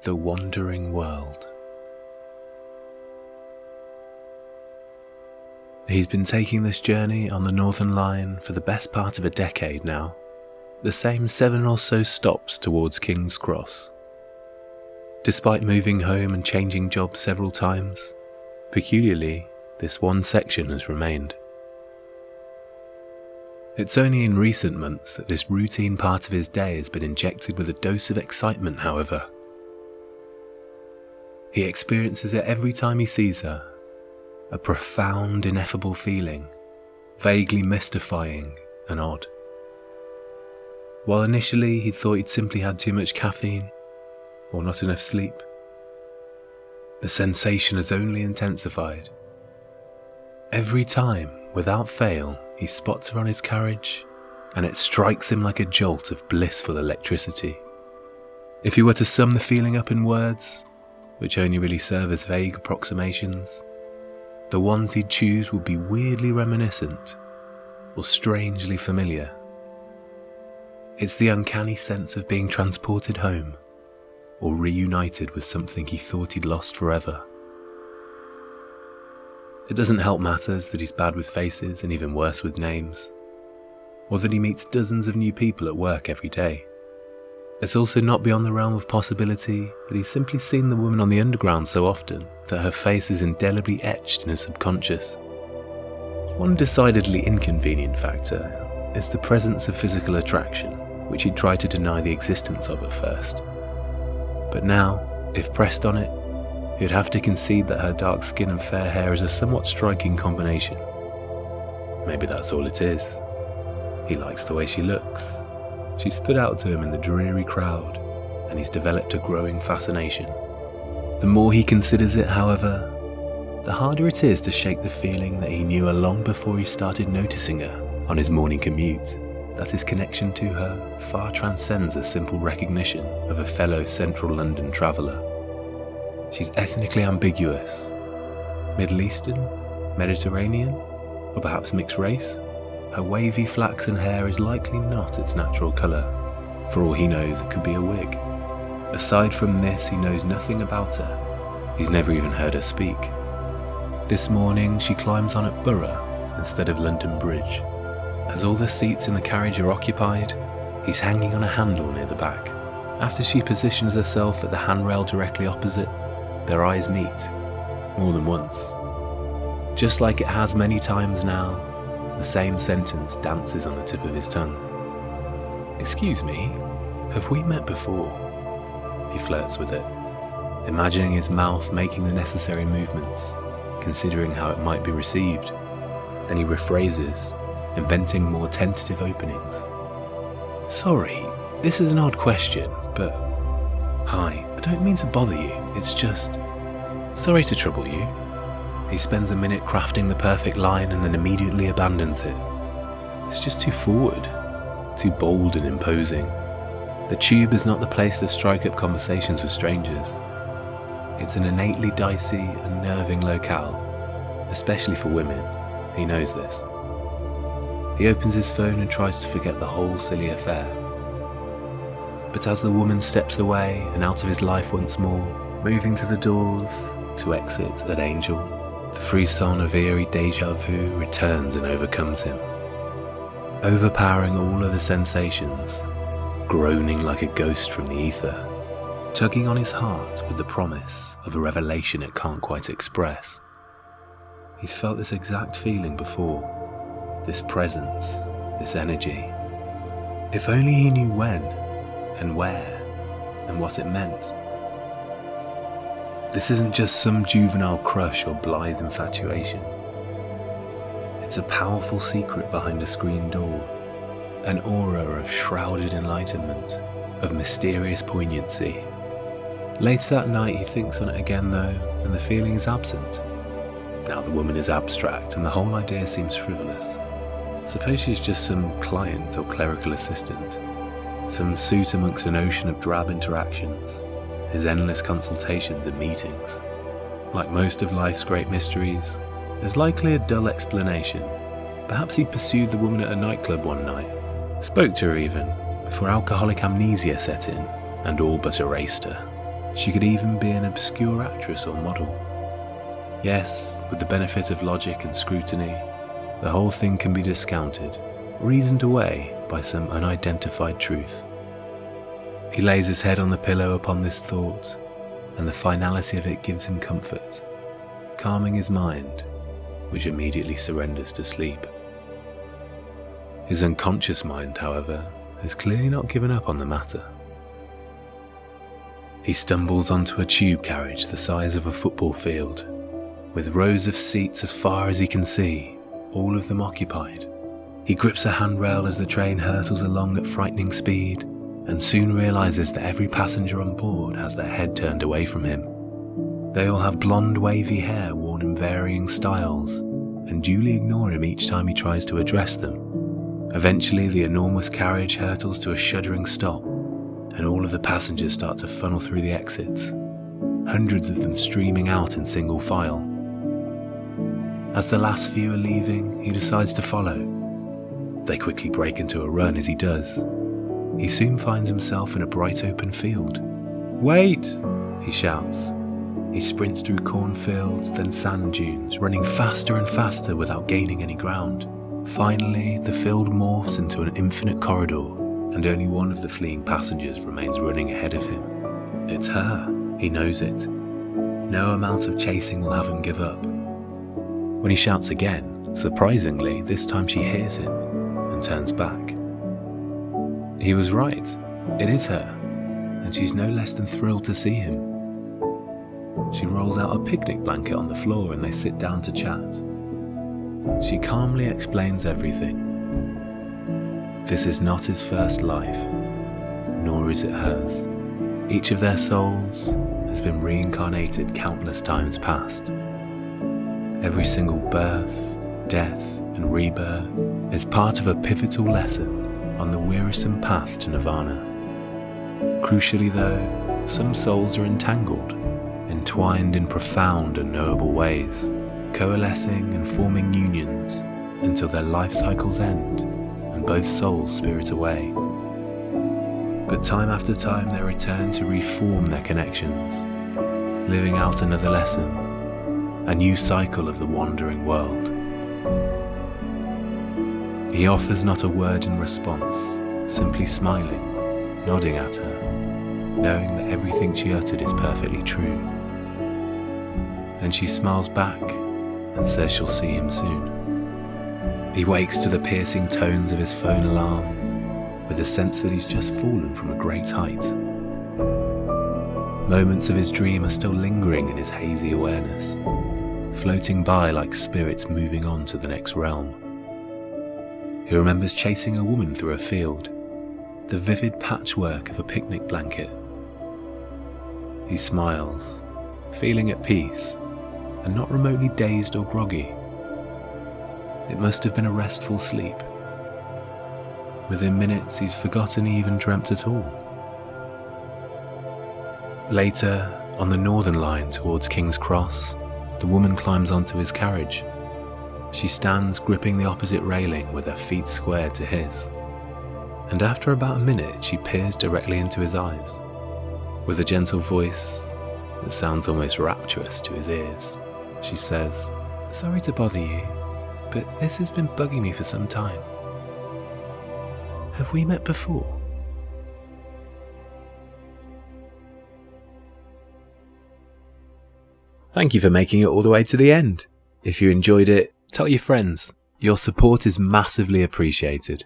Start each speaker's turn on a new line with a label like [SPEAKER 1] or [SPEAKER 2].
[SPEAKER 1] The Wandering World. He's been taking this journey on the Northern Line for the best part of a decade now, the same 7 or so stops towards King's Cross. Despite moving home and changing jobs several times, peculiarly, this one section has remained. It's only in recent months that this routine part of his day has been injected with a dose of excitement, however. He experiences it every time he sees her, a profound, ineffable feeling, vaguely mystifying and odd. While initially he thought he'd simply had too much caffeine or not enough sleep, the sensation has only intensified. Every time, without fail, he spots her on his carriage, and it strikes him like a jolt of blissful electricity. If he were to sum the feeling up in words, which only really serve as vague approximations, the ones he'd choose would be weirdly reminiscent or strangely familiar. It's the uncanny sense of being transported home or reunited with something he thought he'd lost forever. It doesn't help matters that he's bad with faces and even worse with names, or that he meets dozens of new people at work every day. It's also not beyond the realm of possibility that he's simply seen the woman on the underground so often that her face is indelibly etched in his subconscious. One decidedly inconvenient factor is the presence of physical attraction, which he'd tried to deny the existence of at first. But now, if pressed on it, he'd have to concede that her dark skin and fair hair is a somewhat striking combination. Maybe that's all it is. He likes the way she looks. She stood out to him in the dreary crowd, and he's developed a growing fascination. The more he considers it, however, the harder it is to shake the feeling that he knew her long before he started noticing her on his morning commute, that his connection to her far transcends a simple recognition of a fellow central London traveller. She's ethnically ambiguous. Middle Eastern, Mediterranean, or perhaps mixed race? Her wavy flaxen hair is likely not its natural colour. For all he knows, it could be a wig. Aside from this, he knows nothing about her. He's never even heard her speak. This morning, she climbs on at Borough instead of London Bridge. As all the seats in the carriage are occupied, he's hanging on a handle near the back. After she positions herself at the handrail directly opposite, their eyes meet, more than once. Just like it has many times now, the same sentence dances on the tip of his tongue. "Excuse me, have we met before?" He flirts with it, imagining his mouth making the necessary movements, considering how it might be received. Then he rephrases, inventing more tentative openings. "Sorry, this is an odd question, but... Hi, I don't mean to bother you, it's just... Sorry to trouble you." He spends a minute crafting the perfect line and then immediately abandons it. It's just too forward, too bold and imposing. The Tube is not the place to strike up conversations with strangers. It's an innately dicey, unnerving locale, especially for women. He knows this. He opens his phone and tries to forget the whole silly affair. But as the woman steps away and out of his life once more, moving to the doors to exit at Angel, the frisson of eerie déjà vu returns and overcomes him, overpowering all other sensations, groaning like a ghost from the ether, tugging on his heart with the promise of a revelation it can't quite express. He's felt this exact feeling before, this presence, this energy. If only he knew when, and where, and what it meant. This isn't just some juvenile crush or blithe infatuation. It's a powerful secret behind a screen door, an aura of shrouded enlightenment, of mysterious poignancy. Later that night he thinks on it again though, and the feeling is absent. Now the woman is abstract and the whole idea seems frivolous. Suppose she's just some client or clerical assistant, some suit amongst an ocean of drab interactions, his endless consultations and meetings. Like most of life's great mysteries, there's likely a dull explanation. Perhaps he pursued the woman at a nightclub one night, spoke to her even, before alcoholic amnesia set in and all but erased her. She could even be an obscure actress or model. Yes, with the benefit of logic and scrutiny, the whole thing can be discounted, reasoned away by some unidentified truth. He lays his head on the pillow upon this thought, and the finality of it gives him comfort, calming his mind, which immediately surrenders to sleep. His unconscious mind, however, has clearly not given up on the matter. He stumbles onto a tube carriage the size of a football field, with rows of seats as far as he can see, all of them occupied. He grips a handrail as the train hurtles along at frightening speed, and soon realizes that every passenger on board has their head turned away from him. They all have blonde wavy hair worn in varying styles, and duly ignore him each time he tries to address them. Eventually the enormous carriage hurtles to a shuddering stop, and all of the passengers start to funnel through the exits, hundreds of them streaming out in single file. As the last few are leaving, he decides to follow. They quickly break into a run as he does. He soon finds himself in a bright open field. "Wait!" he shouts. He sprints through cornfields, then sand dunes, running faster and faster without gaining any ground. Finally, the field morphs into an infinite corridor, and only one of the fleeing passengers remains running ahead of him. It's her. He knows it. No amount of chasing will have him give up. When he shouts again, surprisingly, this time she hears him and turns back. He was right. It is her, and she's no less than thrilled to see him. She rolls out a picnic blanket on the floor and they sit down to chat. She calmly explains everything. This is not his first life, nor is it hers. Each of their souls has been reincarnated countless times past. Every single birth, death, and rebirth is part of a pivotal lesson on the wearisome path to nirvana. Crucially though, some souls are entangled, entwined in profound unknowable ways, coalescing and forming unions until their life cycles end and both souls spirit away. But time after time they return to reform their connections, living out another lesson, a new cycle of the wandering world. He offers not a word in response, simply smiling, nodding at her, knowing that everything she uttered is perfectly true. Then she smiles back and says she'll see him soon. He wakes to the piercing tones of his phone alarm, with the sense that he's just fallen from a great height. Moments of his dream are still lingering in his hazy awareness, floating by like spirits moving on to the next realm. He remembers chasing a woman through a field, the vivid patchwork of a picnic blanket. He smiles, feeling at peace, and not remotely dazed or groggy. It must have been a restful sleep. Within minutes, he's forgotten he even dreamt at all. Later, on the northern line towards King's Cross, the woman climbs onto his carriage. She stands gripping the opposite railing with her feet squared to his. And after about a minute, she peers directly into his eyes, with a gentle voice that sounds almost rapturous to his ears. She says, "Sorry to bother you, but this has been bugging me for some time. Have we met before?" Thank you for making it all the way to the end. If you enjoyed it, tell your friends. Your support is massively appreciated.